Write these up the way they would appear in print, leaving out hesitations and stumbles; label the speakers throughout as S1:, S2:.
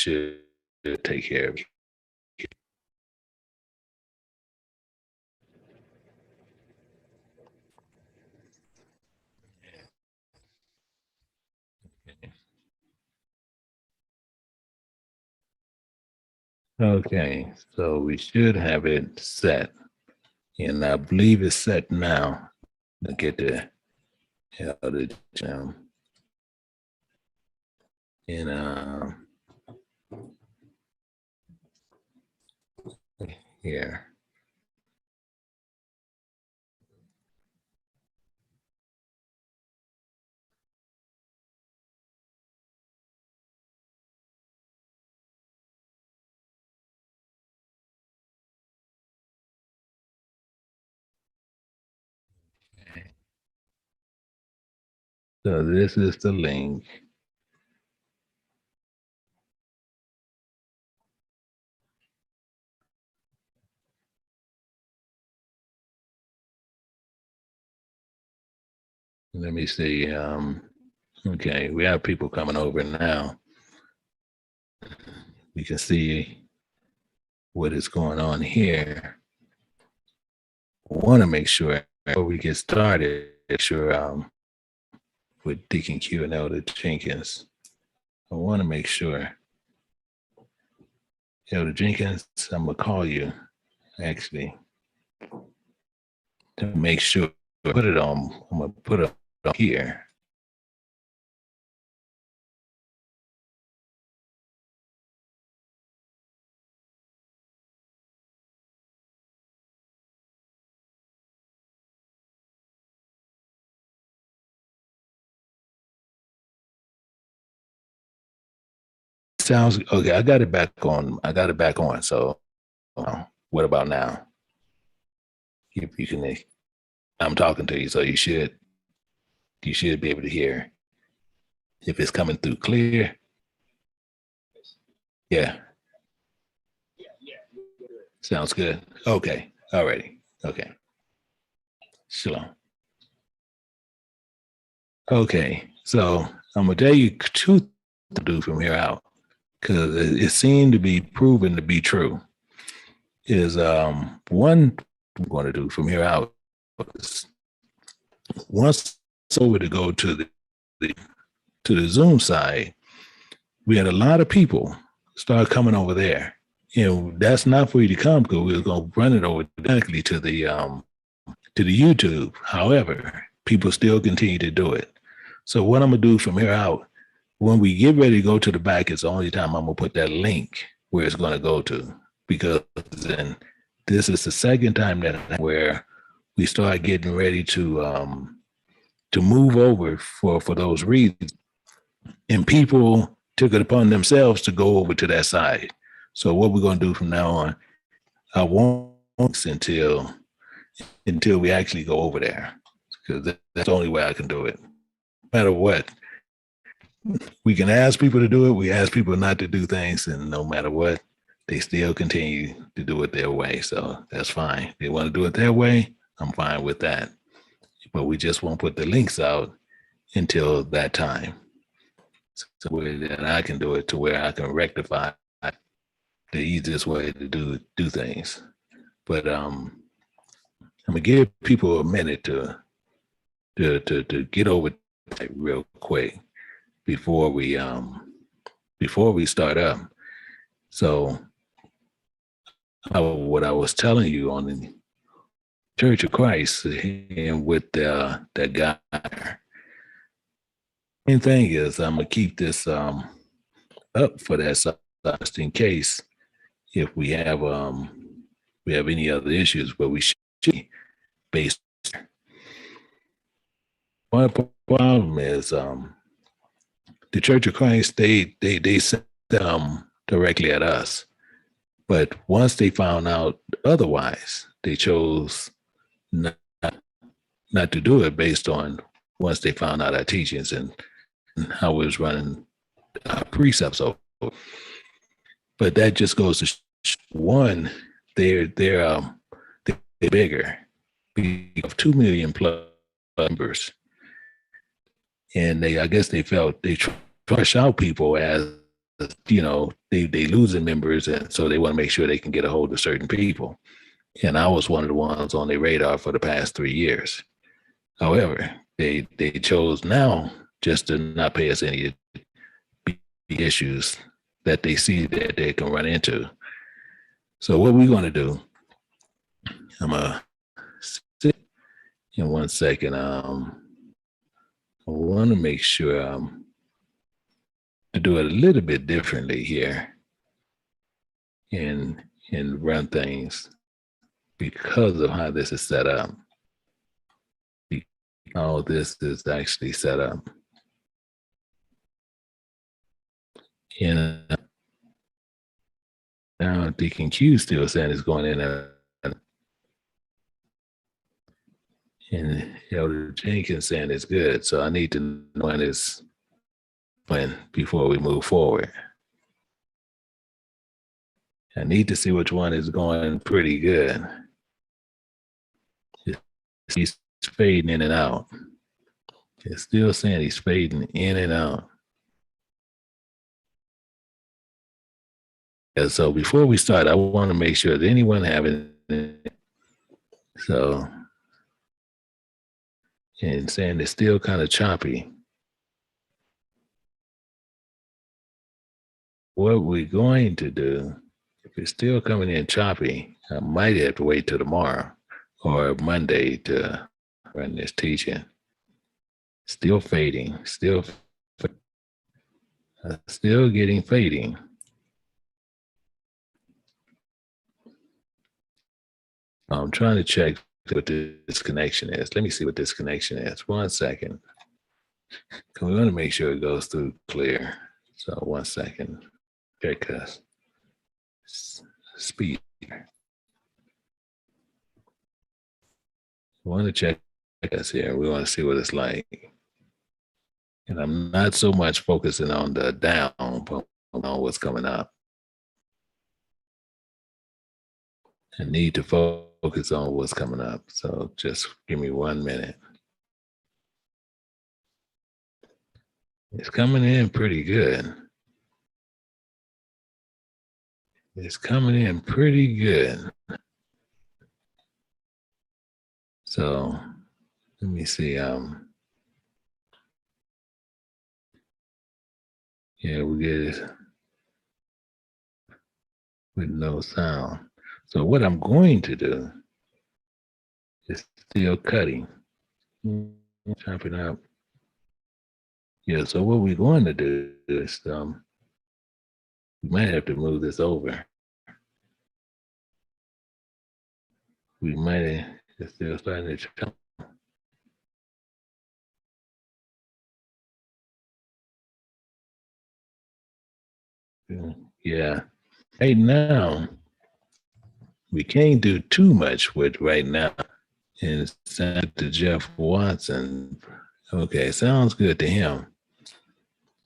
S1: should take care of it. Okay, so we should have it set, and I believe it's set now. To get the outage and here. So this is the link. Let me see. Okay, we have people coming over now. We can see what is going on here. I want to make sure before we get started, make sure with Deacon Q and Elder Jenkins. I want to make sure. Elder Jenkins, I'm gonna call you actually to make sure. Put it on. I'm gonna put it on here. Sounds okay. I got it back on. So, what about now? If you can, I'm talking to you, so you should be able to hear if it's coming through clear. Yeah. Sounds good. Okay. Alrighty. Okay. Shalom. Okay. So I'm gonna tell you two to do from here out, because it seemed to be proven to be true. Is one I'm going to do from here out is once it's over to go to the Zoom side, we had a lot of people start coming over there. That's not for you to come because we're going to run it over directly to the YouTube. However, people still continue to do it. So what I'm gonna do from here out, when we get ready to go to the back, it's the only time I'm gonna put that link where it's gonna go to, because then this is the second time that where we start getting ready to move over for those reasons, and people took it upon themselves to go over to that side. So what we're gonna do from now on, I won't until we actually go over there, because that's the only way I can do it. No matter what, we can ask people to do it. We ask people not to do things, and no matter what, they still continue to do it their way. So that's fine. They want to do it their way, I'm fine with that. But we just won't put the links out until that time. So that I can do it to where I can rectify the easiest way to do things. But I'm gonna give people a minute to get over that real quick before we start up. So what I was telling you on the Church of Christ and with that guy, main thing is I'm gonna keep this up for that side just in case if we have any other issues, but we should be based. One problem is the Church of Christ, they sent them directly at us. But once they found out otherwise, they chose not to do it based on once they found out our teachings and how we was running our precepts over. But that just goes to one, they're bigger. We have 2 million plus members. And I guess they felt they trash out people as they losing members, and so they want to make sure they can get a hold of certain people. And I was one of the ones on their radar for the past 3 years. However, they chose now just to not pay us any issues that they see that they can run into. So what we're going to do, I'm gonna sit in 1 second. I want to make sure to do it a little bit differently here and run things because of how this is set up. How this is actually set up. And now Deacon Q still saying it's going in and Elder Jenkins saying it's good. So I need to know when before we move forward. I need to see which one is going pretty good. He's fading in and out. It's still saying he's fading in and out. And so before we start, I want to make sure that anyone having so and saying it's still kind of choppy. What we're going to do, if it's still coming in choppy, I might have to wait till tomorrow or Monday to run this teaching. Still fading, still getting fading. I'm trying to check what this connection is. Let me see what this connection is. 1 second. We want to make sure it goes through clear. So 1 second. Check us. Speed. I want to check us here. We want to see what it's like. And I'm not so much focusing on the down, but on what's coming up. I need to focus on what's coming up. So just give me 1 minute. It's coming in pretty good. It's coming in pretty good. So let me see. Yeah, we get it with no sound. So what I'm going to do is still cutting, chopping up. Yeah, so what we're going to do is we might have to move this over. We might have still starting to chop. Yeah, right now, we can't do too much with right now. And send to Jeff Watson. Okay, sounds good to him.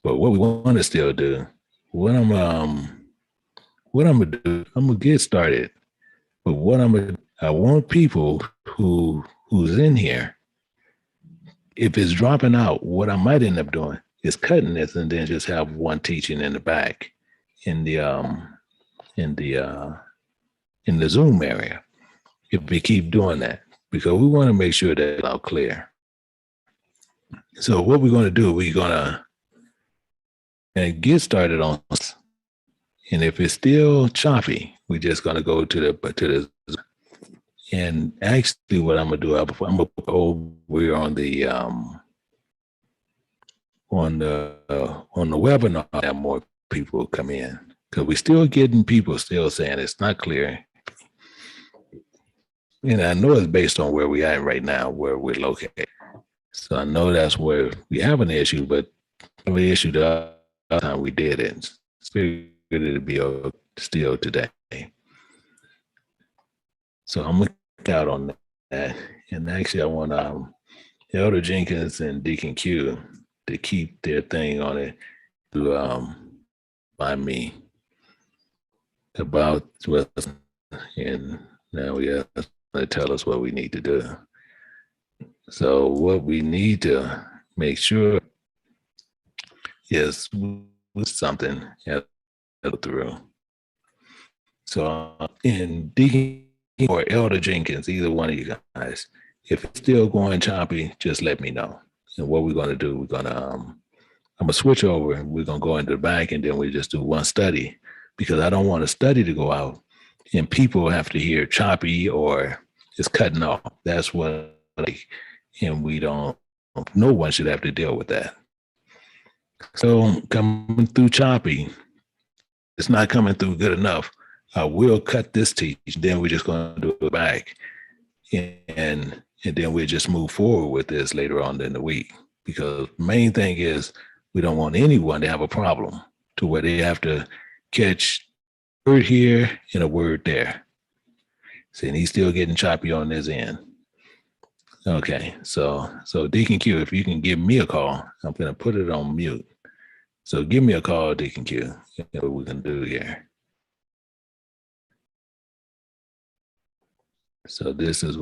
S1: But what we want to still do, what I'm gonna do, I'm gonna get started. But I want people who's in here. If it's dropping out, what I might end up doing is cutting this and then just have one teaching in the back in the Zoom area. If we keep doing that, because we want to make sure that it's out clear. So what we're going to do, we're going to get started on this. And if it's still choppy, we're just going to go to the and actually what I'm going to do, I'm going to put over on the webinar, have more people come in, because we're still getting people still saying it's not clear. And I know it's based on where we are right now, where we're located. So I know that's where we have an issue, but the issue the other time we did it. It's figured it'd be still today. So I'm looking out on that. And actually I want Elder Jenkins and Deacon Q to keep their thing on it to find me about what, and now we have to tell us what we need to do. So what we need to make sure is with something through. So in Deacon or Elder Jenkins, either one of you guys, if it's still going choppy, just let me know. And what we're going to do, I'm gonna switch over and we're gonna go into the back and then we just do one study, because I don't want a study to go out and people have to hear choppy or it's cutting off. That's what, and no one should have to deal with that. So coming through choppy, it's not coming through good enough. We'll cut this teach, then we're just going to do it back, and then we'll just move forward with this later on in the week. Because the main thing is we don't want anyone to have a problem to where they have to catch a word here and a word there. See, and he's still getting choppy on this end. Okay, so Deacon Q, if you can give me a call, I'm going to put it on mute. So give me a call, Deacon Q. You know what we can do here. So this is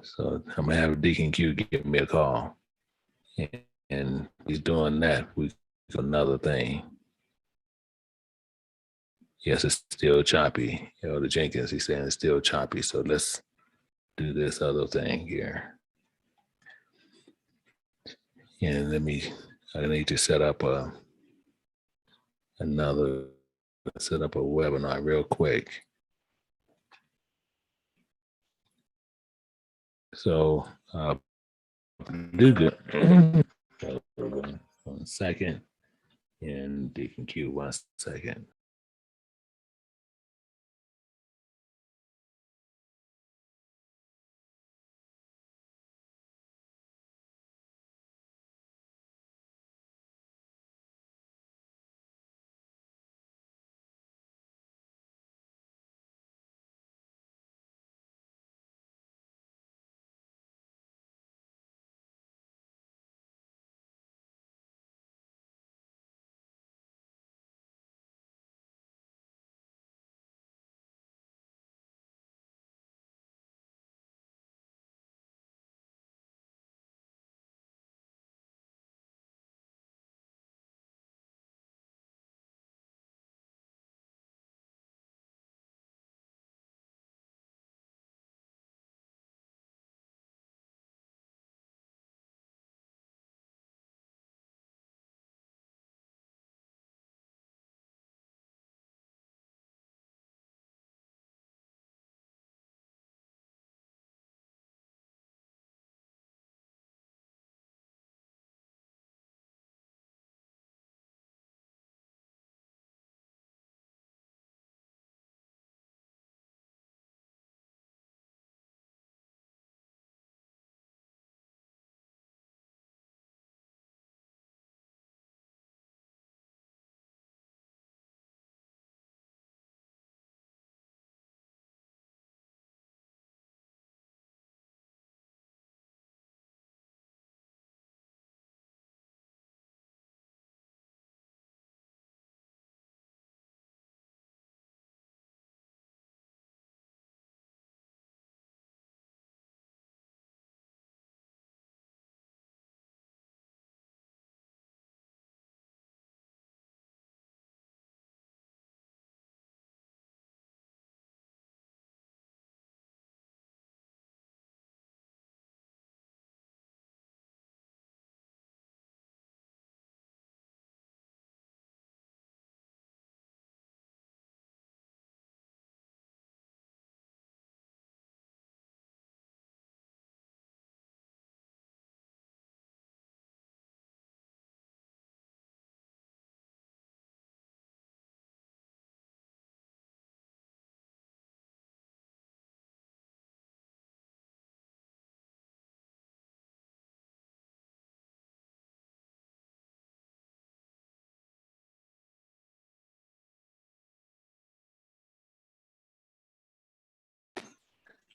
S1: so I'm gonna have Deacon Q give me a call, and he's doing that. We do another thing. Yes, it's still choppy. Elder Jenkins, he's saying it's still choppy. So let's do this other thing here. And I need to set up a webinar real quick. So do good. 1 second. And Deacon Q, 1 second.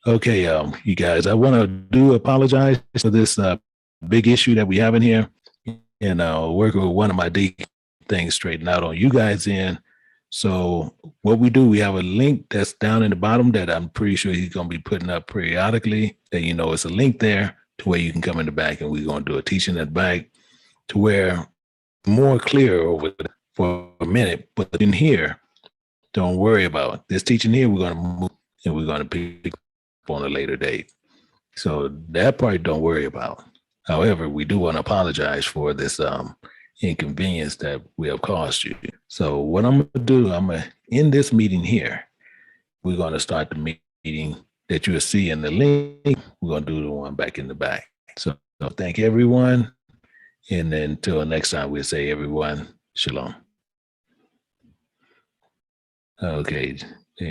S1: Okay, you guys, I want to apologize for this big issue that we have in here, and working with one of my things straightened out on you guys end. So what we do, we have a link that's down in the bottom that I'm pretty sure he's going to be putting up periodically. That it's a link there to where you can come in the back, and we're going to do a teaching at the back to where more clear over for a minute, but in here, don't worry about it. This teaching here. We're going to move and we're going to pick up on a later date. So that part don't worry about. However, we do want to apologize for this inconvenience that we have caused you. So what I'm going to do, I'm going to end this meeting here. We're going to start the meeting that you'll see in the link. We're going to do the one back in the back. So thank everyone. And then until next time, we'll say everyone, shalom. Okay. And